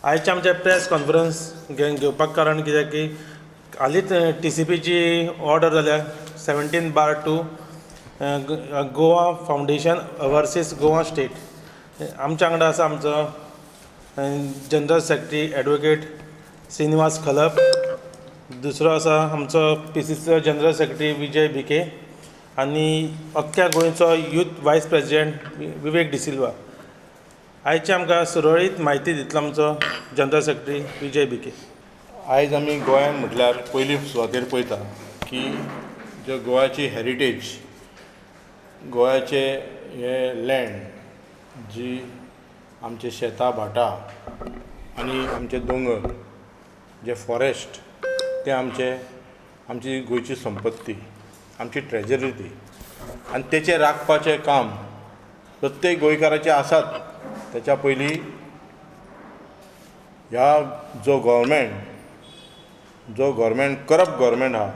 आयचे आमचे press conference घेवपाक कारण कित्याक की हालींच TCPची ऑर्डर जाल्या 17/2 Goa foundation versus Goa state. आमच्या वांगडा आसा आमचो general secretary advocate Shrinivas Khalap. दुसरो आसा आमचो PCCचो जनरल सेक्रेटरी विजय भिके आनी अख्ख्या गोंयचो यूथ वायस प्रेसिडेंट विवेक डिसिल्वा. आयचे आमकां सुरळीत म्हायती दितलो आमचो जनरल सेक्रेटरी विजय भिके. आयज आमी गोंयांत म्हटल्यार पयली सुवातेर पळयता की जो गोवाची हेरिटेज, गोंयाचे हे लँड जी आमचे शेतां भाटां आनी आमचे दोंगर जे फॉरेस्ट ते आमची गोंयची संपत्ती, आमची ट्रेजरी ती, आनी तेचे राखपाचें काम प्रत्येक गोंयकाराचे आसात. त्याच्या पयलीं ह्या जो गव्हर्मेंट करप्ट गव्हर्मेंट आहा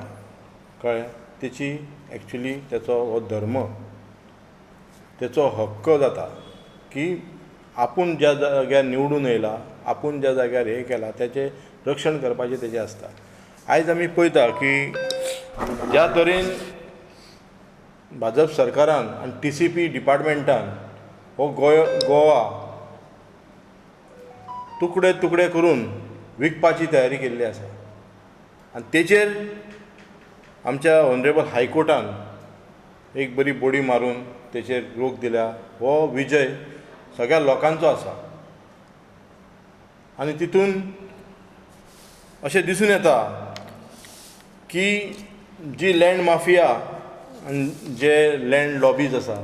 कळ्ळें, तेची एक्चुली तेचो हो धर्म, तेचो हक्क जाता की आपूण ज्या जाग्यार निवडून येयला, आपूण ज्या जाग्यार हें केलां तेचें रक्षण करपाचें तेचें आसता. आयज आमी पळयता की ज्या तरेन भाजप सरकारान आनी TCP डिपार्टमेंटान हो गोवा तुकडे करून विकपाची तयारी केल्ली आसा. आनी तेचेर आमच्या ऑनरेबल हायकोर्टान एक बरी बोडी मारून तेचेर रोख दिल्या. हो विजय सगळ्या लोकांचो आसा आनी तितून अशें दिसून येता की जी लँड माफिया आनी जे लँड लॉबीज आसा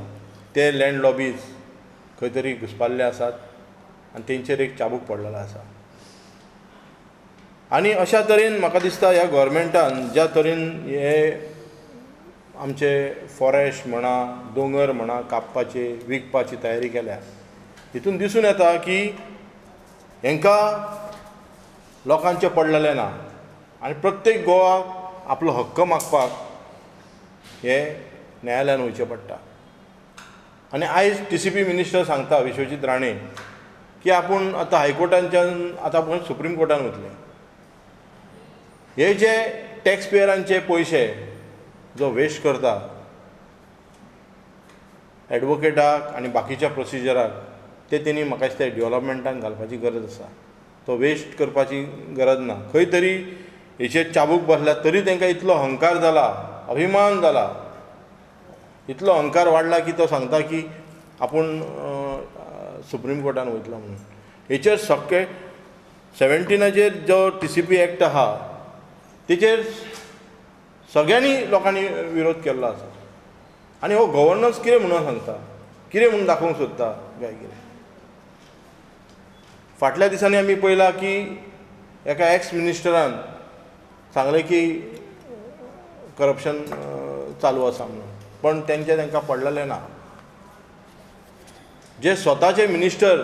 ते लँड लॉबीज खंय तरी घुसपाल्ले आसात आनी तेंचेर एक चाबूक पडलेलो आसा. आनी अशा तरेन म्हाका दिसता ह्या गव्हर्मेंटान ज्या तरेन हे आमचे फॉरेस्ट म्हणा, दोंगर म्हणा कापपाची, विकपाची तयारी केल्या, हितून दिसून येता की हांकां लोकांचें पडलेलें ना आनी प्रत्येक गोवाक आपलो हक्क मागपाक हे न्यायालयान वयचें पडटा. आनी आयज TCP मिनिस्टर सांगता विश्वजीत राणे की आपूण आतां हायकोर्टाच्यान आतां आपूण सुप्रीम कोर्टान वतले. हे जे टॅक्स पेयरांचे पयशे जो वेस्ट करता एडवोकेटाक आनी बाकीच्या प्रोसिजराक, ते तेणी म्हाका दिसता डेव्हलपमेंटान घालपाची गरज आसा. तो वेस्ट करपाची गरज ना. खंय तरी हेचेर चाबूक बसल्या तरी तांकां इतलो अहंकार जाला, अभिमान जाला, इतलो अहंकार वाडला की तो सांगता की आपूण सुप्रीम कोर्टान वयतलो म्हणून. हेचेर सगळे 17 जो TCP एक्ट आहा तेचेर सगळ्यांनी लोकांनी विरोध केल्लो आसा. आनी हो गव्हर्नन्स कितें म्हणून सांगता, कितें म्हणून दाखोवंक सोदता काय कितें. फाटल्या दिसांनी आमी पळयलां की एका एक्स मिनिस्टरान सांगलें की करप्शन चालू आसा म्हणून, पण तांकां पडलेलें ना. जे स्वताचे मिनिस्टर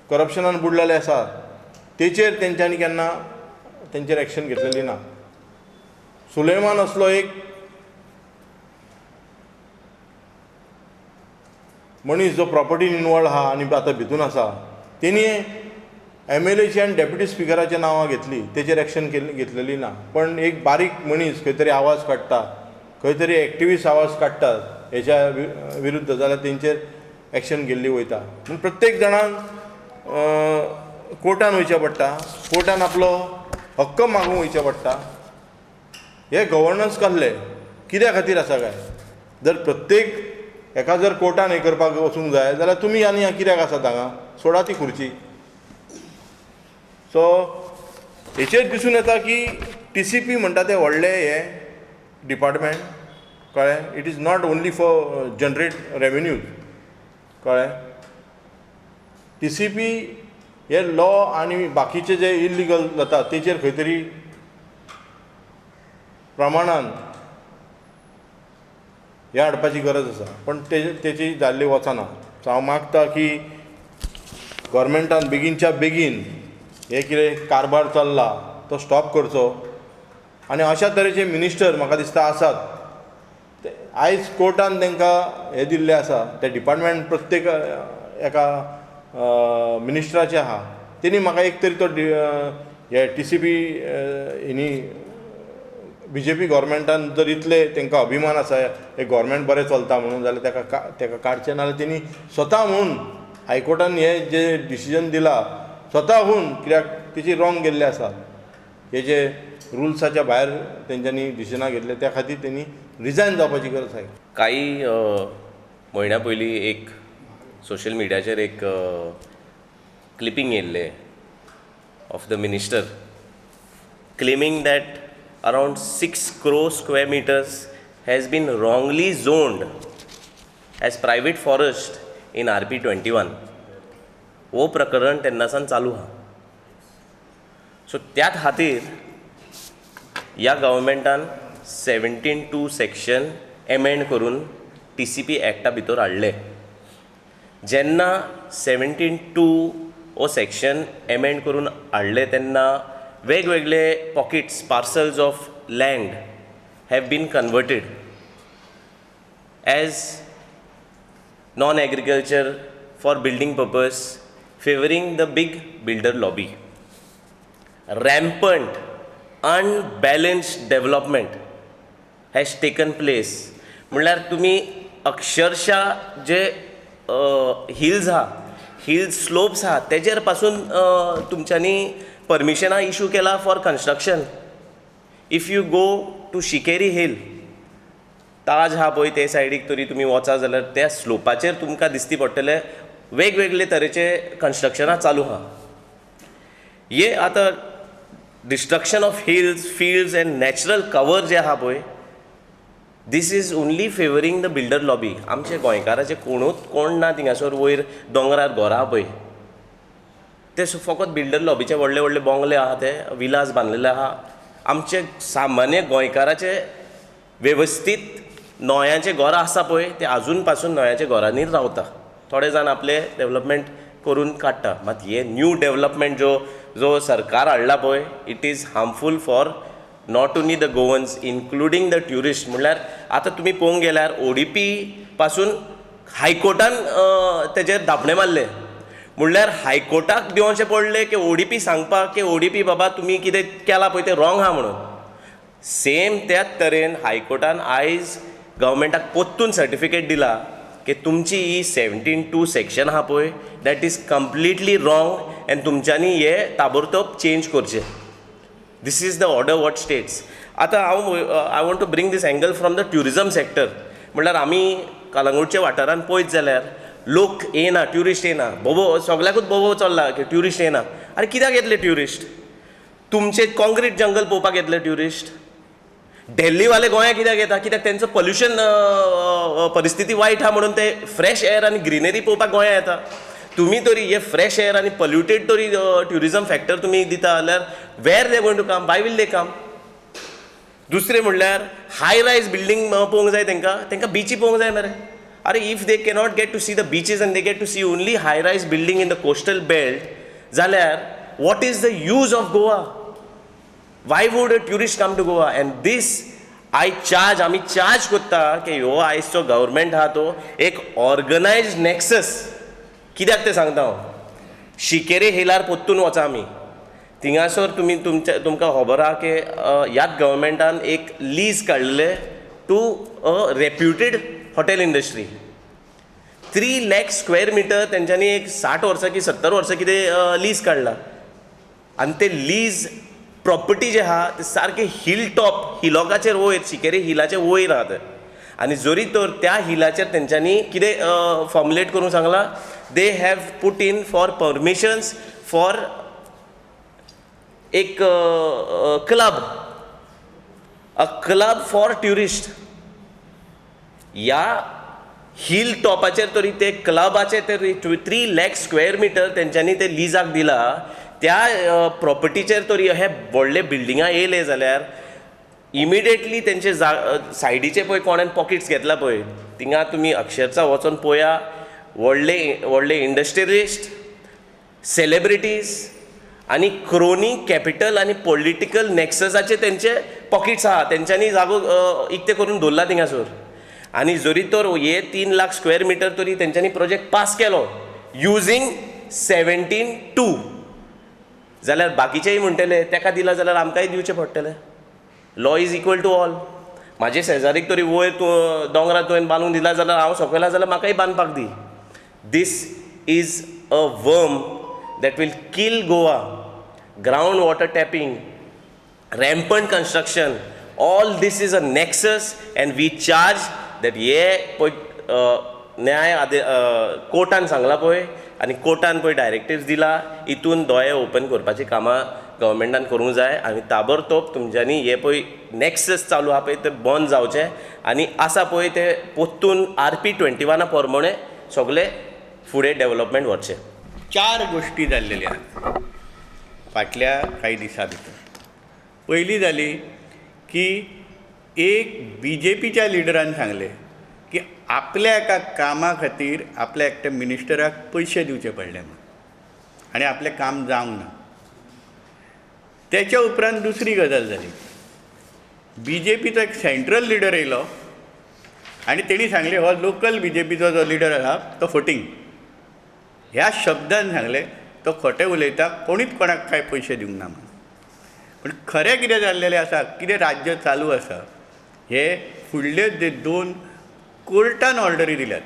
करप्शनान बुडलेले आसा तेचेर तेंच्यांनी केन्ना तेंचेर एक्शन घेतलेली ना. सुलेमान असलो एक मनीस जो प्रॉपर्टीन इनवॉल्ड आहा आनी आतां भितून आसा, तेणी MLAची आनी डेप्युटी स्पिकराची नांवां घेतली, तेचेर एक्शन घेतलेली ना. पण एक बारीक मनीस खंय तरी आवाज काडटा, खंय तरी एक्टिविस्ट आवाज काडटात हेच्या विरुद्ध, जाल्यार तेंचेर एक्शन घेल्ली वयता. पूण प्रत्येक जाणांक कोर्टान वयचें पडटा, कोर्टान आपलो हक्क मागूंक वयचें पडटा. हे गव्हर्नन्स कसलें कित्या खातीर आसा काय. जर प्रत्येक हेका जर कोर्टान हें करपाक वचूंक जाय जाल्यार तुमी आनी कित्याक आसात हांगा, सोडा ती खुर्ची. सो हेचेर दिसून येता की TCP म्हणटा ते व्हडले हे डिपार्टमेंट, कळ्ळें. It is not only for generate revenues, कळ्ळें. TCP हे लॉ आनी बाकीचे जे इलिगल जाता तेचेर खंय तरी प्रमाणान हे हाडपाची गरज आसा, पण तेची जाल्ली वचना. सो हांव मागता की गव्हर्मेंटान बेगीनच्या बेगीन हे कितें कारबार चल्ला तो स्टॉप करचो. आनी अशा तरेचे मिनिस्टर म्हाका दिसता आसात. आयज कोर्टान तांकां हे दिल्लें आसा, ते डिपार्टमेंट प्रत्येक एका मिनिस्टराचे आहा तेणी म्हाका एक तरी तो हे TCP हेणी BJP गव्हर्मेंटान जर इतले तांकां अभिमान आसा हे गव्हर्मेंट बरें चलता म्हणून जाल्यार ताका काडचें नाल्यार तेणी स्वता म्हणून हायकोर्टान हे जे डिसिजन दिला स्वता होऊन कित्याक तेची रॉंग गेल्ले आसा हे जे रुल्साच्या भायर तेंच्यांनी डिसिजनां घेतले त्या खातीर तेणी रिजायन जावपाची गरज आहे. काही म्हयन्या पयलीं एक सोशल मिडियाचेर एक क्लिपिंग येयल्लें of the minister claiming that around 6 crore square meters has been wrongly zoned as private forest in RP 21. हो प्रकरण तेन्नासान चालू आहा. सो त्याच खातीर ह्या गव्हर्मेंटान 17(2) सेक्शन एमेंड करून TCP एक्टा भितर हाडले. जेन्ना 17(2) हो सेक्शन एमेंड करून हाडले तेन्ना वेगवेगळे pockets parcels of land have been converted as non agriculture for building purpose favouring the big builder lobby. Rampant unbalanced development has taken place. म्हणल्यार तुमी अक्षरशः जे हिल्स आहा हिल्स स्लोप्स आहा तेजेर पासून तुमच्यांनी परमिशनां इशू केला for construction. If you go to Shikeri hill Taj आहा पळय ते सायडीक तरी तुमी वचा जाल्यार त्या स्लोपाचेर तुमकां दिसती पडटले वेगवेगळे तरेचे कन्स्ट्रक्शनां चालू आहा. हे आतां destruction of hills fields and natural cover जे आहा पळय this is only favouring the builder lobby. आमचे गोंयकाराचे कोण ना थिंगासोर वयर दोंगरार घरां पळय ते फकत बिल्डर लॉबीचे व्हडले व्हडले बंगले आहा ते विलास बांदलेले आहा. आमचे सामान्य गोंयकाराचे वेवस्थीत नोयाचे घरां आसा पळय ते आजून पासून नोयाच्या घरांनी रावता. थोडे जाण आपले डेव्हलपमेंट करून काडटा. मात हे न्यू डेव्हलपमेंट जो सरकार हाडला पळय it is harmful for not only the Goans including the tourist. म्हणल्यार आतां तुमी पळोवंक गेल्यार ODP पासून हायकोर्टान तेजेर धापणे मारले. म्हणल्यार हायकोर्टाक दिवचें पडलें की ODP सांगपाक की ODP बाबा तुमी कितें केलां पळय तें रॉंग आहा म्हणून. सेम त्याच तरेन हायकोर्टान आयज गव्हर्मेंटाक पोत्तून सर्टिफिकेट दिला की तुमची ही 17(2) सेक्शन आहा पळय that is completely wrong and तुमच्यांनी हे ताबडतोब चेंज करचें. This is the order what states. आतां I want to bring this angle from the tourism sector. म्हणल्यार आमी कलंगूटच्या वाठारांत पळयत जाल्यार लोक येना ट्युरिस्ट येना बोबो सगळ्याकूच बोबो चल्ला की ट्युरिस्ट येना. अरे कित्याक येतले ट्युरिस्ट? तुमचे कॉन्क्रीट जंगल पळोवपाक येतले ट्युरिस्ट? दिल्लीवाले गोंयांत कित्याक येता? कित्याक तेंचो पोल्युशन परिस्थिती वायट आहा म्हणून ते फ्रेश एअर आनी ग्रिनरी पळोवपाक गोंयांत येता. तुमी तरी हे फ्रेश एअर आनी पोल्युटेड तरी ट्युरिजम फॅक्टर तुमी दिता जाल्यार where they going to come? By will they come? दुसरें म्हणल्यार हाय रायज बिल्डींग पळोवंक जाय तांकां बिची पळोवंक जाय मरे. अरे if they cannot get to see the beaches and they get to see only high rise building in the coastal belt जाल्यार what is the use of Goa? Why would a tourist come to Goa? And this आमी charge करता की ह्यो आयजचो government आहा तो एक organised नॅक्सस. कित्याक ते सांगता हांव शिकेरे हिलार पोत्तून वचा आमी थिंगासोर तुमकां खबर आहा की ह्याच गव्हर्मेंटान एक लीज काडलेले to a reputed hotel industry. 3 lakh square metre तेंच्यांनी एक 60 वर्सां की 70 वर्सां कितें लीज काडला. आनी ते लीज प्रॉपर्टी जे आहा ते सारके हिल टॉप हिलॉकाचेर वयर शिकेरी हिलाचे वयर आहा ते. आनी जरी तर त्या हिलाचेर तेंच्यांनी कितें फॉर्मुलेट करून सांगलां they have put in for permissions for एक क्लब फॉर ट्युरिस्ट. ह्या हिल टॉपाचेर तरी ते क्लबाचे तरी 3 लाख स्क्वेअर मिटर तेंच्यांनी ते लिजाक दिला. त्या प्रॉपर्टीचेर तरी हे व्हडले बिल्डिंगां येयले जाल्यार इमिडिएटली तेंचे सायडीचे पळय कोणें पॉकेट्स घेतला पळय थिंगा तुमी अक्षरशः वचून पळया व्हडले इंडस्ट्रियलिस्ट सेलिब्रिटीज आनी क्रोनी कॅपिटल आनी पॉलिटिकल नॅक्ससाचे तेंचे पॉकेट्स आहा. तेंच्यांनी जागो इकते करून दवरला थिंगासोर. आनी जरी तर हे 3 लाख स्क्वेअर मिटर तरी तेंच्यांनी प्रोजेक्ट पास केलो युजींग 17(2). जाल्यार बाकीचेय म्हणटले ताका दिला जाल्यार आमकांय दिवचें पडटलें. Law is equal to all. म्हाजे शेजारीक तरी वयर तूं दोंगरार तुवें बांदून दिला जाल्यार हांव सकयला जाल्यार म्हाकाय बांदपाक दी. This is a worm that will kill Goa. Groundwater tapping, rampant construction, all this is a nexus, and we charge that न्याय कोर्टान सांगला पळय आनी कोर्टान पळय डायरेक्टिव्स दिला हितून दोळे ओपन करपाची कामां गव्हर्मेंटान करूंक जाय आनी ताबडतोब तुमच्यांनी हे पळय नॅक्सस चालू आहा पळय तें बंद जावचें आनी आसा पळय ते पोत्तून RP21 प्रमाणे सगळे फुडें डेव्हलपमेंट व्हरचें. 4 गोष्टी जाल्लेल्या आहेत फाटल्या काही दिसां भितर. पयली जाली की एक BJPच्या लिडरान सांगलें की आपल्या एका कामा खातीर आपल्या एकट्या मिनिस्टराक पयशे दिवचे पडले म्हणून आनी आपलें काम जावंक ना. तेच्या उपरांत दुसरी गजाल जाली. BJPचो एक सेंट्रल लिडर येयलो आनी तेणी सांगलें हो लोकल BJPचो जो लिडर आसा तो फटींग. ह्या शब्दान सांगलें तो खोटें उलयता, कोणीच कोणाक कांय पयशे दिवंक ना म्हणून. पूण खरें कितें जाल्लेलें आसा, कितें राज्य चालू आसा, हे फुडले जे 2 कोर्टान ऑर्डरी दिल्यात.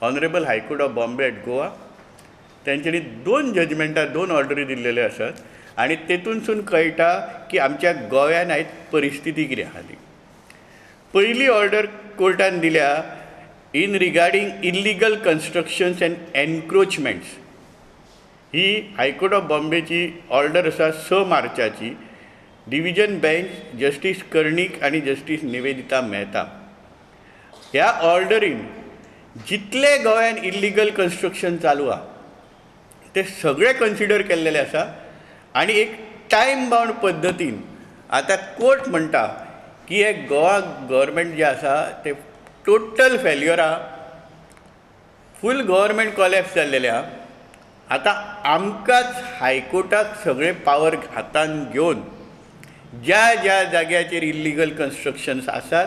Honourable high court of Bombay at Goa तेंच्यांनी 2 जजमेंटां 2 ऑर्डरी दिल्लेले आसात आनी तेतूनसून कळटा की आमच्या गोंयान आयज परिस्थिती कितें आहा ती. पयली ऑर्डर कोर्टान दिल्या in regarding illegal constructions and encroachments. ही हायकोर्ट ऑफ बॉम्बेची ऑर्डर आसा 6 मार्चाची. डिव्हिजन बेंच जस्टीस कर्णिक आनी जस्टीस निवेदिता मेहता. ह्या ऑर्डरीन जितले गोंयान इल्लिगल कन्स्ट्रक्शन चालू आहा ते सगळे कन्सिडर केल्लेले आसा आनी एक टायम बाउंड पद्दतीन आतां कोर्ट म्हणटा की हे गोवा गव्हर्मेंट जे आसा ते टोटल फेल्युअर आहा, फूल गव्हर्मेंट कॉलॅप्स जाल्लेले आहा. आतां आमकांच हायकोर्टाक सगळे पावर हातान घेवन ज्या ज्या जाग्याचेर इल्लिगल कन्स्ट्रक्शन्स आसात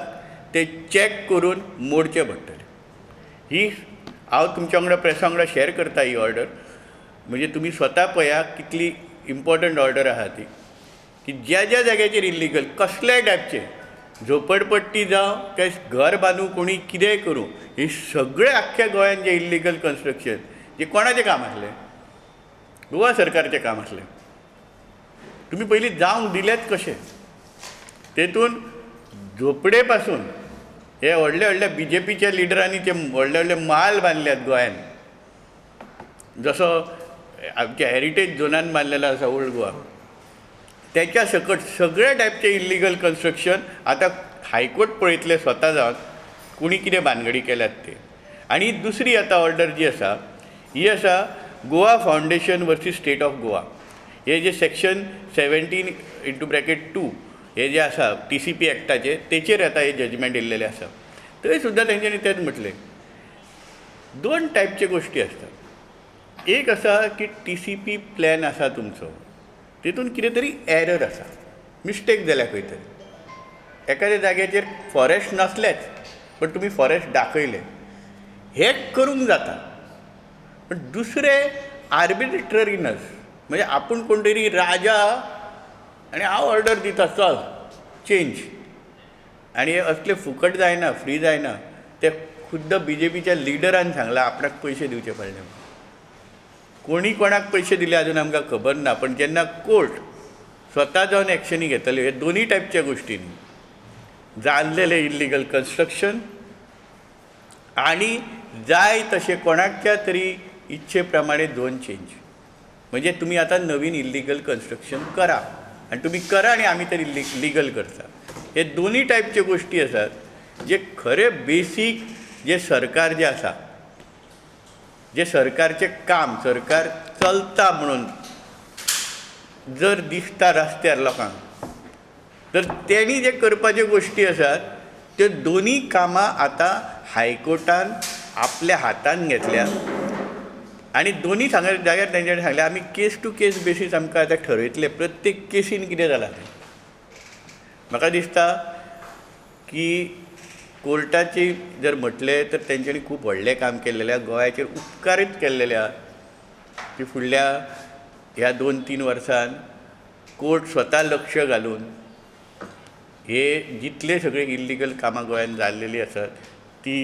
ते चॅक करून मोडचे पडटले. ही हांव तुमच्या वांगडा प्रेसा वांगडा शेअर करता ही ऑर्डर. म्हणजे तुमी स्वता पळया कितली इम्पॉर्टंट ऑर्डर आहा ती, की ज्या ज्या जाग्याचेर इल्लिगल कसल्याय टायपचे झोपडपट्टी जावं काय घर बांदूं कोणी कितेंय करूं, हे सगळे आख्ख्या गोंयान जे इल्लिगल कन्स्ट्रक्शन जे कोणाचें काम आसलें, गोवा सरकारचें काम आसलें. तुमी पयलीं जावंक दिलेत कशें. तेतून झोपडे पासून हे व्हडले व्हडल्या BJPच्या लिडरांनी ते व्हडले व्हडले माल बांदल्यात गोंयान. जसो आमच्या हेरिटेज झोनान बांदलेलो आसा ओल्ड गोवा, त्याच्या सकट सगळे टायपचे इल्लिगल कन्स्ट्रक्शन आतां हायकोर्ट पळयतले स्वता जावन कोणी कितें भानगडी केल्यात ते. आनी दुसरी आतां ऑर्डर जी आसा ही आसा Goa foundation versus state of Goa. हे जे सेक्शन 17(2) हे जे आसा TCP एक्टाचे तेचेर आतां हे जजमेंट येयल्लेले आसा. थंय सुद्दां तेंच्यांनी तेच म्हटलें 2 टायपचे गोश्टी आसतात. एक आसा की TCP प्लॅन आसा तुमचो, तितून कितें तरी एरर आसा, मिस्टेक जाल्या खंय तरी. एखाद्या जाग्याचेर फॉरेस्ट नसलेंच पण तुमी फॉरेस्ट दाखयलें, हे करूंक जाता. पण दुसरें आर्बिट्ररीनस, म्हणजे आपूण कोण तरी राजा आनी हांव ऑर्डर दिता चल चेंज, आनी हे असले फुकट जायना, फ्री जायना. ते खुद्द BJPच्या लिडरान सांगलां आपणाक पयशे दिवचे पडले. कोणी कोणाक पयशे दिले अजून आमकां खबर ना, पण जेन्ना कोर्ट स्वता जावन एक्शनी घेतले हे 2 टायपच्या गोश्टींनी जाल्लेले इल्लिगल कन्स्ट्रक्शन आनी जाय तशें कोणाच्या तरी इच्छे प्रमाणे झोन चेंज. म्हणजे तुमी आतां नवीन इल्लिगल कन्स्ट्रक्शन करा आनी तुमी करा आनी आमी तरी लिगल करता. हे 2 टायपचे गोश्टी आसात जे खरे बेसीक जे सरकार जे आसा, जे सरकारचें काम, सरकार चलता म्हणून जर दिसता रस्त्यार लोकांक, तर तेणी जे करपाच्यो गोश्टी आसात त्यो 2 कामां आतां हायकोर्टान आपल्या हातान घेतल्या आनी 2 जाग्यार तेंच्यांनी सांगलें आमी केस टू केस बेसीस आमकां आतां ठरयतले प्रत्येक केसीन कितें जालां तें. म्हाका दिसता की कोर्टाची जर म्हटलें तर तेंच्यांनी खूब व्हडलें काम केल्लें, गोंयाचेर उपकारीत केल्लेले आहा की फुडल्या ह्या 2-3 वर्सान कोर्ट स्वता लक्ष घालून हे जितले सगळे इल्लिगल कामां गोंयांत जाल्लेली आसात ती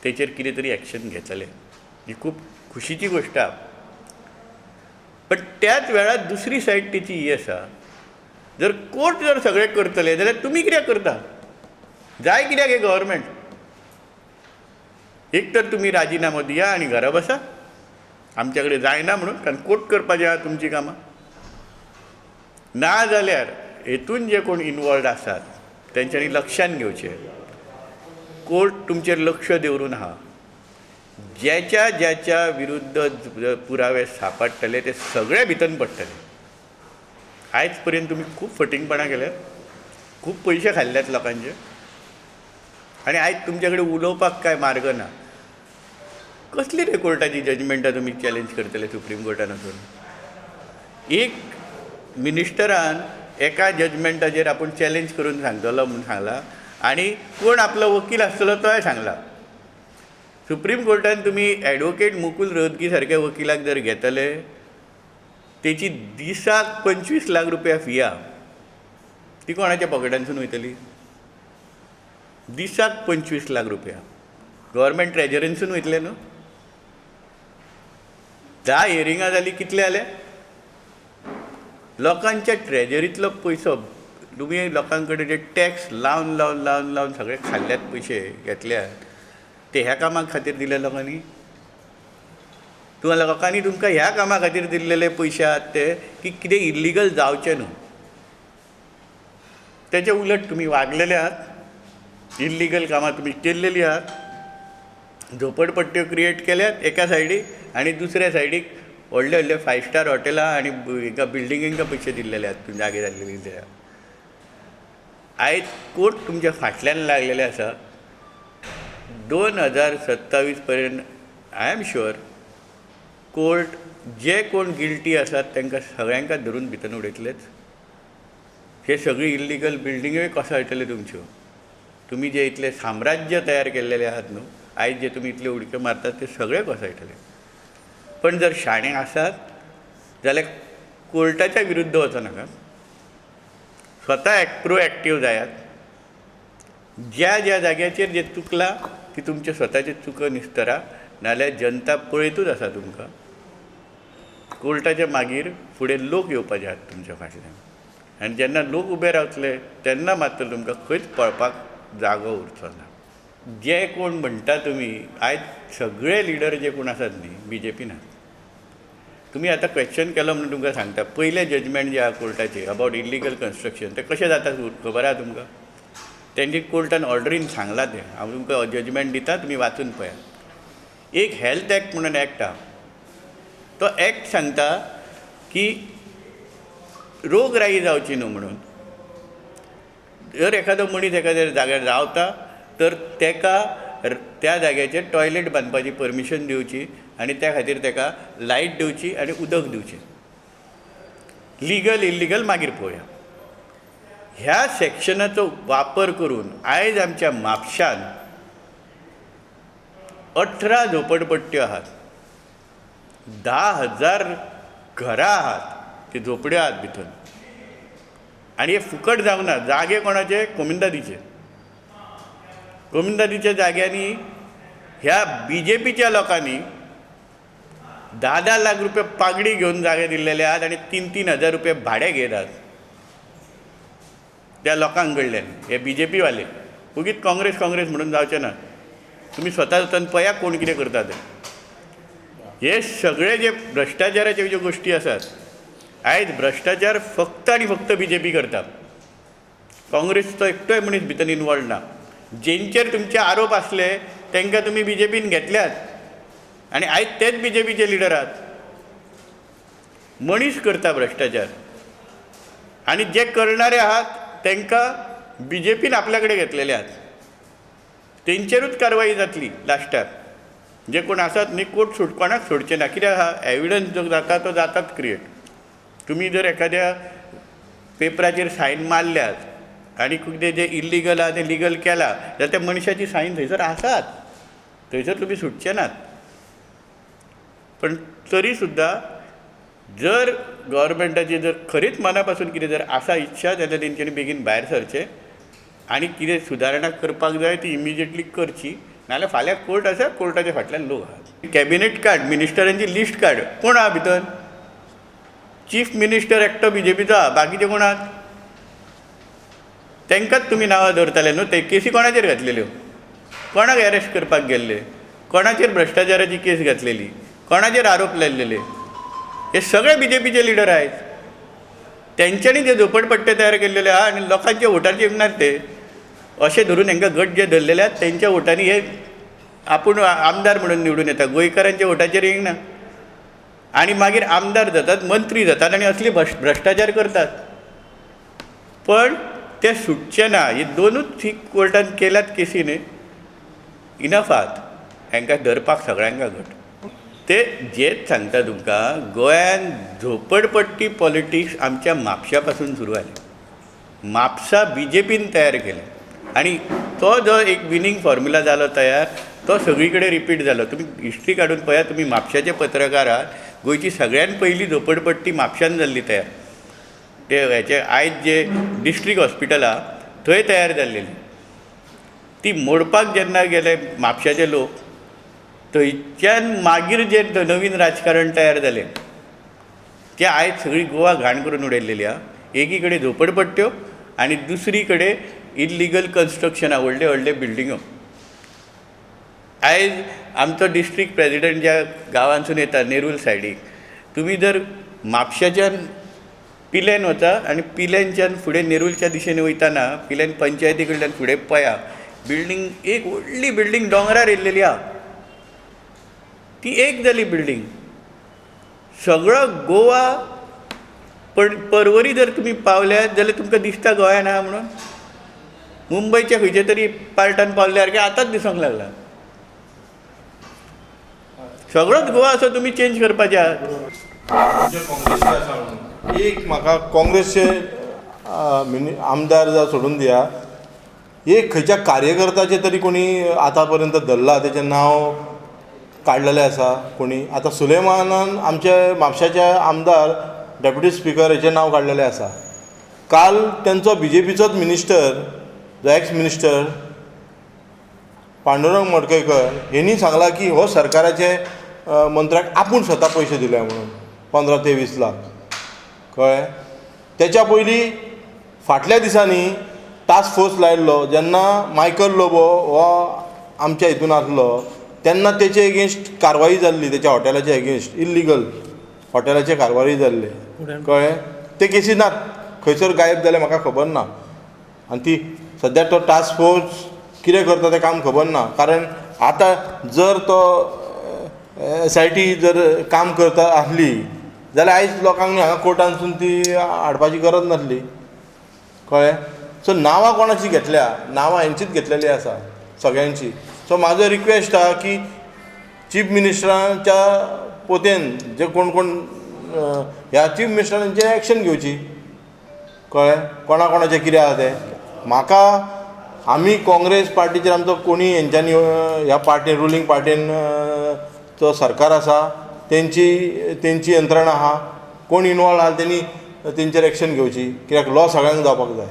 तेचेर कितें तरी एक्शन घेतले ही खूब खुशीची गोश्ट आसा. पण त्याच वेळार दुसरी सायड तेची ही आसा, जर कोर्ट जर सगळें करतले जाल्यार तुमी कित्याक करता? जाय कित्याक हे गव्हर्मेंट? एक तर तुमी राजिनामो दिया आनी घरा बसा, आमच्या कडेन जायना म्हणून, कारण कोर्ट करपाचें आहा तुमची कामां. ना जाल्यार हेतून जे कोण इनवॉल्ड आसात तेंच्यांनी लक्षांत घेवचें, कोर्ट तुमचेर लक्ष दवरून आहा. ज्याच्या ज्याच्या विरुद्ध पुरावे सापडटले ते सगळे भितन पडटले. आयज पर्यंत तुमी खूब फटिंगपणां केल्यात, खूब पयशे खाल्ल्यात लोकांचे, आनी आयज तुमचे कडेन उलोवपाक कांय मार्ग ना. कसली रे कोर्टाची जजमेंटां तुमी चॅलेंज करतले सुप्रीम कोर्टान वचून? एक मिनिस्टरान एका जजमेंटाचेर आपूण चॅलेंज करून सांगतलो म्हणून सांगला, आनी कोण आपलो वकील आसतलो तोय सांगला. सुप्रीम कोर्टान तुमी एडवोकेट मुकूल रोहतगी सारक्या वकिलाक जर घेतले, तेची दिसाक 25 लाख रुपया फी आहा, ती कोणाच्या पॉकेटांसून वयतली? दिसाक 25 लाख रुपया गव्हर्मेंट ट्रेजरीनसून वयतले न्हू. 10 हियरिंगां जाली, कितले जाले? लोकांच्या ट्रेजरींतलो पयसो तुमी लोकां कडेन जे टॅक्स लावन लावन लावन लावन सगळे खाल्ल्यात पयशे घेतल्यात, ते ह्या कामा खातीर दिले लोकांनी? तुम्हाला लोकांनी तुमकां ह्या कामा खातीर दिल्लेले पयशे आहात ते की कितें इल्लिगल जावचें न्हू? तेचे उलट तुमी वागलेले आहात, इल्लिगल कामां तुमी केल्लेली आहात, झोपडपट्ट्यो क्रिएट केल्यात एका सायडीक आनी दुसऱ्या सायडीक व्हडले व्हडले 5 स्टार हॉटेलां आनी एका बिल्डिंगेंका पयशे दिल्लेले आहात तुमी जागे जाल्लेली ते. आयज कोर्ट तुमच्या फाटल्यान लागलेले आसा. 2027 पर्यंत आय एम शुअर कोर्ट जे कोण गिल्टी आसात तांकां सगळ्यांकाच धरून भितर उडयतलेच. हे सगळी इल्लिगल बिल्डिंग्योय कोसळटल्यो तुमच्यो. तुमी जे इतले साम्राज्य तयार केल्लेले आहात न्हू, आयज जे तुमी इतले उडक्यो मारतात ते सगळे कोसळटले. पण जर शाणे आसात जाल्यार कोर्टाच्या विरुद्ध वचो नाकात, स्वता प्रोएक्टीव जायात. ज्या ज्या जाग्याचेर जे चुकला ती तुमचे स्वताचे चुको निस्तरा, नाल्यार जनता पळयतूच आसा तुमकां. कोर्टाच्या मागीर फुडें लोक येवपाचे आहात तुमच्या फाटल्यान, आनी जेन्ना लोक उबे रावतले तेन्ना मात्र तुमकां खंयच पळपाक जागो उरचो ना. जे कोण म्हणटा तुमी आयज सगळे लिडर जे कोण आसात न्ही BJP आहात, तुमी आतां क्वेश्चन केलो म्हणून तुमकां सांगता, पयले जजमेंट जे आहा कोर्टाचे अबावट इल्लिगल कन्स्ट्रक्शन ते कशें जाता खबर आहा तुमकां? तेंची कोर्टान ऑर्डरीन सांगलां तें. हांव तुमकां जजमेंट दिता, तुमी वाचून पळयात. एक हेल्थ एक्ट म्हणून एक्ट आहा, तो एक्ट सांगता की रोगराई जावची न्हू म्हणून. जर एखादो मनीस एखाद्या जाग्यार रावता तर तेका त्या जाग्याचेर टॉयलेट बांदपाची परमिशन दिवची आनी त्या खातीर तेका लायट दिवची आनी उदक दिवचें. लिगल इल्लिगल मागीर पळोवया. ह्या सेक्शनाचो वापर करून आयज आमच्या म्हापशान 18 झोपडपट्ट्यो आहात, 10,000 घरां आहात, ते झोपड्यो आहात भितर. आनी हे फुकट जावंक ना. जागे कोणाचे? कोमिंदादीचे. कोमिंदादीच्या जाग्यांनी ह्या BJPच्या लोकांनी 10-10 लाख रुपये पागडी घेवन जागे दिल्लेले आहात आनी 3-3 हजार रुपये भाडे घेतात त्या लोकांक कडल्यान. हे BJP वाले उगीच काँग्रेस म्हणून जावचें ना. तुमी स्वता वचून पळया कोण कितें करता ते. हे सगळे जे भ्रश्टाचाराचे ज्यो गोश्टी आसात, आयज भ्रश्टाचार फक्त आनी फक्त BJP करता. काँग्रेसचो एकटोय मनीस भितर इनवॉल्ड ना. जेंचेर तुमचे आरोप आसले तांकां तुमी BJPन घेतल्यात आनी आयज तेच BJPचे लिडर आहात. मनीस करता भ्रश्टाचार आनी जे करणारे आहात तांकां BJPन आपल्या कडेन घेतलेले आहात. तेंचेरूच कारवाई जातली लास्टाक. जे कोण आसात न्ही कोर्ट कोणाक सोडचें ना. कित्याक आहा एविडन्स जो जाता तो जाताच क्रिएट. तुमी जर एखाद्या पेपराचेर सायन मारल्यात आनी कितें जे इल्लिगल आहा तें लिगल केलां जाल्यार त्या मनशाची सायन थंयसर आसात, थंयसर तुमी सुटचे नात. पण तरी सुद्दां जर गव्हर्मेंटाची जर खरीच मनापासून कितें जर आसा इच्छा जाल्यार तेंच्यांनी बेगीन भायर सरचें आनी कितें सुदारणा करपाक जाय ती इमिजिएटली करची, नाजाल्यार फाल्यां कोर्ट आसा, कोर्टाच्या फाटल्यान लोक आहात. कॅबिनेट काड, मिनिस्टरांची लिस्ट काड, कोण आहा भितर? चीफ मिनिस्टर एकटो BJPचो आहा, बाकीचे कोण आहात? तांकांच तुमी नांवां धरताले न्हू. ते केसी कोणाचेर घातलेल्यो? कोणाक अरेस्ट करपाक गेल्ले? कोणाचेर भ्रश्टाचाराची केस घातलेली? कोणाचेर आरोप लायलेले? हे सगळे BJPचे लिडर आहेत. तेंच्यांनी जे झोपडपट्टे तयार केल्लेले आहा आनी लोकांच्या वोटाचेर येवनात ते अशें धरून हांकां गट जे धरलेले आहात तेंच्या वोटांनी हे आपूण आमदार म्हणून निवडून येता. गोंयकारांच्या वोटाचेर येयना आनी मागीर आमदार जातात, मंत्री जातात आनी असली भ्रश्टाचार करतात. पण ते सुटचे ना. हे दोनूच ही कोर्टान केल्यात केसीने इनफ आहात. हांकां धरपाक सगळ्यांका गट. ते जेच सांगता तुमकां, गोंयान झोपडपट्टी पॉलिटिक्स आमच्या म्हापशा पासून सुरू जालें. म्हापसा BJPन तयार केलें आनी तो जो एक विनींग फॉर्म्युला जालो तयार, तो सगळी कडेन रिपीट जालो. तुमी हिस्ट्री काडून पळयात, तुमी म्हापशाचे पत्रकार आहात. गोंयची सगळ्यान पयली झोपडपट्टी म्हापशान जाल्ली तयार. ते हेचे आयज जे डिस्ट्रिक्ट हॉस्पिटल आहा थंय तयार जाल्लेली. ती मोडपाक जेन्ना गेले म्हापशाचे लोक, थंयच्यान मागीर जे नवीन राजकारण तयार जालें तें आयज सगळी गोवा घाण करून उडयल्लेली आहा. एकी कडेन झोपडपट्ट्यो आनी दुसरी कडेन इल्लिगल कन्स्ट्रक्शनां, व्हडले व्हडले बिल्डिंगो. आयज आमचो डिस्ट्रिक्ट प्रेजिडेंट ज्या गांवांसून येता नेरूल सायडीक, तुमी जर म्हापशाच्यान पिलेन वचा आनी पिलेनच्यान फुडें नेरूलच्या दिशेन वयताना पिलेन पंचायती कडल्यान फुडें पळया, बिल्डींग एक व्हडली बिल्डींग दोंगरार येयल्लेली आहा. ती एक जाली बिल्डींग. सगळो गोवा पर्वरी जर तुमी पावल्यात जाल्यार तुमकां दिसता गोंयान आहा म्हणून. मुंबयच्या खंयच्या तरी पार्टान पावल्यार की आतांच दिसूंक लागला. सगळोच गोवा असो तुमी चेंज करपाचे आहात. एक म्हाका काँग्रेसचे आमदार जावं सोडून दिया, एक खंयच्या कार्यकर्त्याचे तरी कोणी आतां पर्यंत धरला तेचें नांव काडलेलें आसा कोणी? आतां सुलेमानान आमचे म्हापशाचे आमदार डेप्युटी स्पीकर हेचें नांव काडलेलें आसा. काल तेंचो BJPचोच मिनिस्टर, जो एक्स मिनिस्टर पांडुरंग मडकयकर हेणी सांगला की हो सरकाराचे मंत्र्याक आपूण स्वता पयशे दिले म्हणून 15 ते 20 लाख. कळ्ळें? तेच्या पयलीं फाटल्या दिसांनी टास्क फोर्स लायल्लो जेन्ना मायकल लोबो हो आमच्या हितून आसलो तेन्ना तेचे एगेन्स्ट कारवाई जाल्ली, तेच्या हॉटेलाचे एगेन्स्ट इल्लिगल हॉटेलाचे कारवाई जाल्ले. कळ्ळें? ते केसी नात, खंयसर गायब जाले म्हाका खबर ना. आनी ती सद्या तो टास्क फोर्स कितें करता तें काम खबर ना. कारण आतां जर तो SIT जर काम करता आसली जाल्यार आयज लोकांक हांगा कोर्टानसून ती हाडपाची गरज नासली. कळ्ळें? सो नांवां कोणाची घेतल्या? नांवां हेंचीच घेतलेली आसा सगळ्यांची. सो म्हाजो रिक्वेस्ट आहा की चीफ मिनिस्टरांच्या पोतेन जे कोण कोण ह्या चीफ मिनिस्टरांचेर एक्शन घेवची. कळ्ळें? कोणा कोणाचें कितें आहा तें म्हाका, आमी काँग्रेस पार्टीचेर आमचो कोणी हेंच्यांनी ह्या पार्टीन रुलींग पार्टीन जो सरकार आसा तेंची यंत्रणा आहा, कोण इनवॉल्व आहा तेणी तेंचेर एक्शन घेवची. कित्याक लॉ सगळ्यांक जावपाक जाय.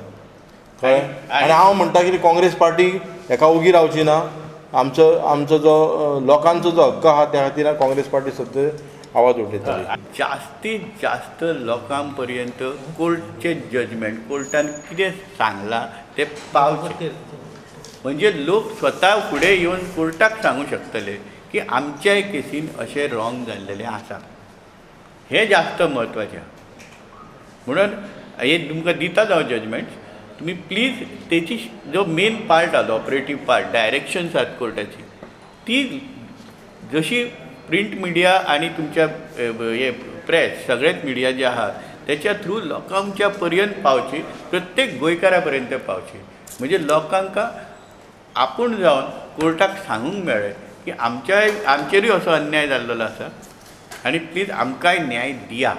कळ्ळें? आनी हांव म्हणटा की काँग्रेस पार्टी हेका उगी रावची ना. आमचो जो लोकांचो जो हक्क आहा त्या खातीर काँग्रेस पार्टी सद्या आवाज उठयतली. जास्तीत जास्त लोकां पर्यंत कोर्टचे जजमेंट, कोर्टान कितें सांगलां ते पावचे. म्हणजे लोक स्वता फुडें येवन कोर्टाक सांगू शकतले की आमच्याय केसीन अशें रॉंग जाल्लेलें आसा. हें जास्त म्हत्वाचें. म्हणून हे तुमकां दिता हांव जजमेंट, तुमी प्लीज तेची जो मेन पार्ट आहा, ऑपरेटीव पार्ट, डायरेक्शन्स आहात कोर्टाची, ती जशी प्रिंट मिडिया आनी तुमच्या हे प्रेस सगळेच मिडिया जे आहात त्याच्या थ्रू लोकांच्या पर्यंत पावची, प्रत्येक गोंयकारा पर्यंत पावची. म्हणजे लोकांक आपूण जावन कोर्टाक सांगूंक मेळ्ळें की आमचेरूय असो अन्याय जाल्लो आसा आनी प्लीज आमकांय न्याय दिया.